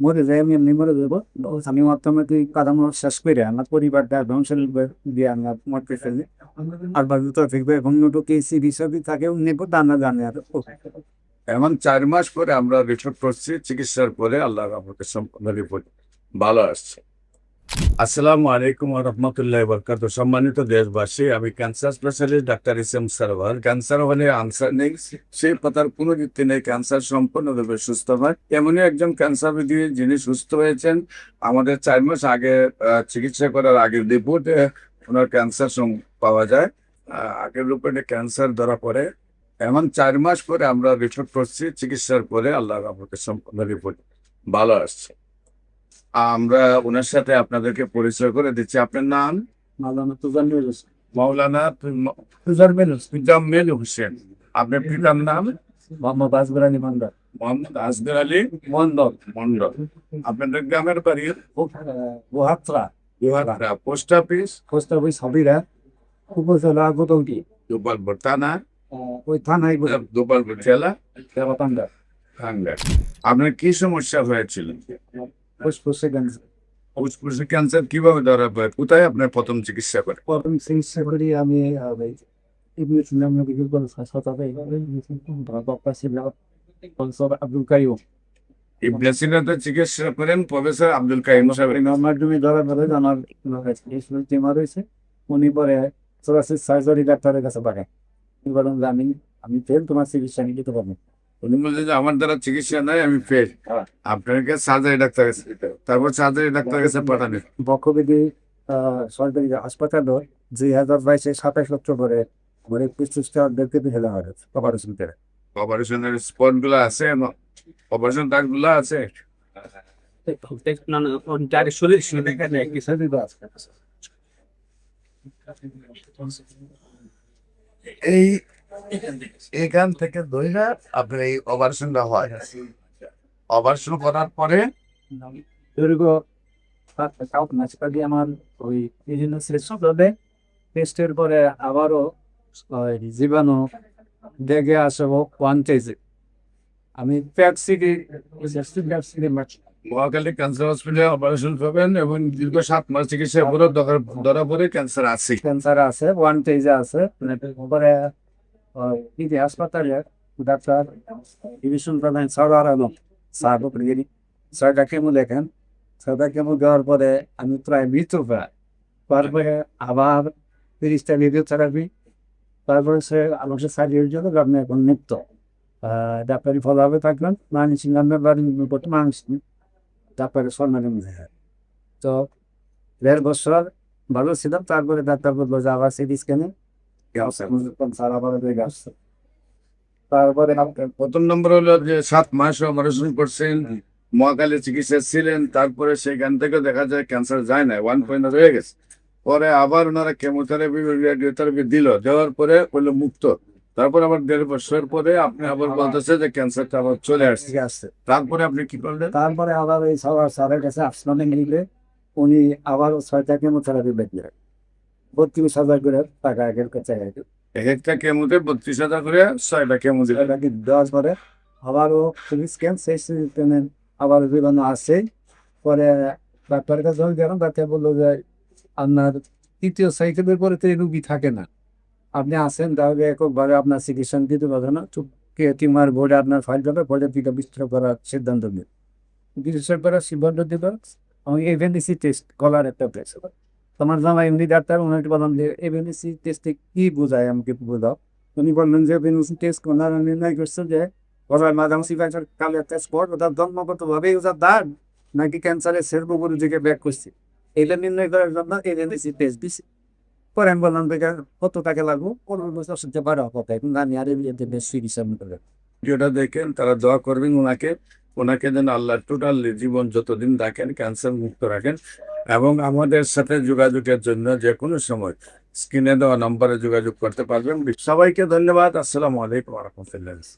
মরে যাই, আমি এমনি মরে যাবো। আমি মাধ্যমে তুই কাদামো শেষ করে আমার পরিবারটা ধ্বংসের দিয়ে আমরা মরতে ফেলি। আর বাকি তো থাকবে এবং ওটুকু চিকিৎসক থাকে নেবো তা না জানে আর এমন 4 মাস পরে আমরা রিপোর্ট করছি, চিকিৎসার পরে আল্লাহ আমাকে সম্পূর্ণ রিপোর্ট ভালো আসছে। আসসালামু আলাইকুম রহমতুল্লাহ বরকাত। সম্মানিত দেশবাসী, আমি ক্যান্সার স্পেশালিস্ট ডাক্তার ইসেম সারোয়ার। ক্যান্সার হলে আনসার নেই, সেই কথার কোনো ভিত্তি নেই। ক্যান্সার সম্পূর্ণভাবে সুস্থ হয়। এমনই একজন ক্যান্সার রোগী যিনি সুস্থ হয়েছেন। আমাদের 4 মাস আগে চিকিৎসা করার আগের রিপোর্টে ওনার ক্যান্সার পাওয়া যায়। আগের রিপোর্টে ক্যান্সার ধরা পড়ে। এমন 4 মাস পরে আমরা রিপোর্ট করছি, চিকিৎসার পরে আল্লাহ আমাকে সম্পূর্ণ রিপোর্ট ভালো আসছে। আমরা ওনার সাথে আপনাদেরকে পরিচয় করে দিচ্ছি। আপনার নাম? মালানা তুজান মিলুস। মাওলানা তুজার মিলুস। মুজাম্মেল হোসেন। আপনার পিতার নাম? মোহাম্মদ আসগর আলী মান্দার। মোহাম্মদ আসগর আলী মন্ডল। মন্ডল। আপনাদের গ্রামের বাড়ি? গুহাত্রা। গুহারা। Post office? পোস্ট অফিস হবিরা। উপজেলা গোদৌটি। গোপালপুর থানা? ওই থানায় গোপালপুর জেলা? দেবতান্ডা। টাঙ্গাইল। আপনার কি সমস্যা হয়েছিল? ফুসফুসে ক্যান্সার। ফুসফুসে ক্যান্সার কিভাবে ধরা পড়ে? কোথায় আপনার প্রথম চিকিৎসা করে? প্রথম চিকিৎসা করি আমি ইবনে সিনা মেডিকেল কলেজ হাসপাতালে ডক্টর আব্দুল কাইয়ুম। ইবনে সিনাতে চিকিৎসা করেন প্রফেসর আব্দুল কাইয়ুম সাহেব। আমার মাধ্যমে ধরা ধরে জানার টিমার হয়েছে। উনি পরে সরাসরি সার্জারি ডাক্তারের কাছে পাঠায়। উনি বলেন যে আমি ফেল, তোমার চিকিৎসা নিয়ে দিতে পারবো। উনি বলছেন যে আমার দ্বারা চিকিৎসা নাই, আমি ফেল, আপনাকে সার্জারি ডাক্তার কাছে দিতে হবে। তারপর সার্জারি ডাক্তার কাছে পাঠালেন। বক্ষবিধি সরকারি হাসপাতাল 2022 27 অক্টোবরে আমার 21 ফেলা হয়েছে অপারেশন করে। অপারেশনের স্পট গুলো আছে, অপারেশন দাগ গুলো আছে। এই এখান থেকে ধইরা আপনার এই অপারেশনটা হয়। অপারেশন করার পরে দীর্ঘ আমার ওই বিভিন্ন টেস্টের পরে আবারও জীবাণু দেখে আসবো 1 কেজি। আমি প্যাক্সিডি মহাখালী ক্যান্সার হসপিটালে অপারেশন করবেন এবং দীর্ঘ 7 মাস চিকিৎসা করে ধরা পড়ে ক্যান্সার আছে। ক্যান্সার আছে 1 কেজি আছে। পরে হাসপাতালে ডাক্তার ডিভিশন প্রধান সরওয়ার আলম সাহেব 6টা কেমো দেখেন। 6টা কেমো দেওয়ার পরে আমি প্রায় মৃত্যু প্রায়। তারপরে আবার 30টা রেডিওথেরাপি। তারপরে সে আমাকে সার্জারির জন্য আপনি এখন মুক্ত। ডাক্তারি ফলোআপে থাকবেন। মানুষ নামের বাড়ি মানুষ ডাক্তারের সম্মানের মধ্যে। তো 1.5 বছর ভালো ছিলাম। তারপরে ডাক্তার বললো যে আবার সিটি স্ক্যানে সারা আবার আসছে। তারপরে প্রথম নম্বর হলো যে 7 মাস অপারেশন করছেন, মহাকালে চিকিৎসা ছিলেন, তারপরে সেখান থেকে দেখা যায় ক্যান্সার যায় না, 1 পয়েন্ট রয়ে গেছে। পরে আবার ওনারা কেমোথেরাপি রেডিওথেরাপি দেওয়ার পরে হলো মুক্ত। তারপর আবার 1.5 বছর পরে আপনি আবার বলতেছে যে ক্যান্সারটা আবার চলে আসছে। তারপরে আপনি কি করলেন? তারপরে আবার ওই স্যারের কাছে আসমানে নিলে উনি আবার 6টা কেমোথেরাপি বেঁচে 32,000 করে টাকা আগের কাছে এক একটা কেমোতে 32,000 করে 6টা কেমো দিলেন। দেওয়ার পরে আবারও স্ক্যান শেষ পেমেন্ট আবার জীবাণু আছে। পরে ডাক্তারের কাছে গেলাম। ডাক্তার বললো যে আপনার 3য় সাইকেলের পরে তো এই রুগী থাকে না, আপনি আসেন তাহলে এককভাবে আপনার চিকিৎসা দিতে পারবে না। টিউমার বোর্ডে আপনার ফাইল যাবে, পরে দুইটা বিস্তার করার সিদ্ধান্ত নিল। চিকিৎসা করার সিদ্ধান্ত দিল আমি এভেন্সি টেস্ট গলার একটা প্রেস। তোমার জামা এমনি ডাক্তার ওনাকে বললাম যে এভেন্সি টেস্টে কি বোঝায় আমাকে বোঝাও। উনি বললেন যে এভেন্সি টেস্ট ওনারা নির্ণয় করছে যে গলার মাঝামাঝি কালে একটা স্পট, ওটা জন্মগতভাবে ওটা দাগ নাকি ক্যান্সারের সেরবোগুলো দিকে ব্যাক করছে, এটা নির্ণয় করার জন্য এভেন্সি টেস্ট দিচ্ছে। পরে আমি বললাম কত টাকা লাগবো, 15 বছর শুনতে পারো কথা এখন আমি আর বেশ চিকিৎসা করে। ভিডিওটা দেখেন, তারা দোয়া করবেন ওনাকে যেন আল্লাহ টোটাল জীবন যতদিন রাখেন ক্যান্সার মুক্ত রাখেন। এবং আমাদের সাথে যোগাযোগের জন্য যে কোনো সময় স্ক্রিনে দেওয়া নম্বরে যোগাযোগ করতে পারবেন। সবাইকে ধন্যবাদ। আসসালামু আলাইকুম রহমতুল্লাহ।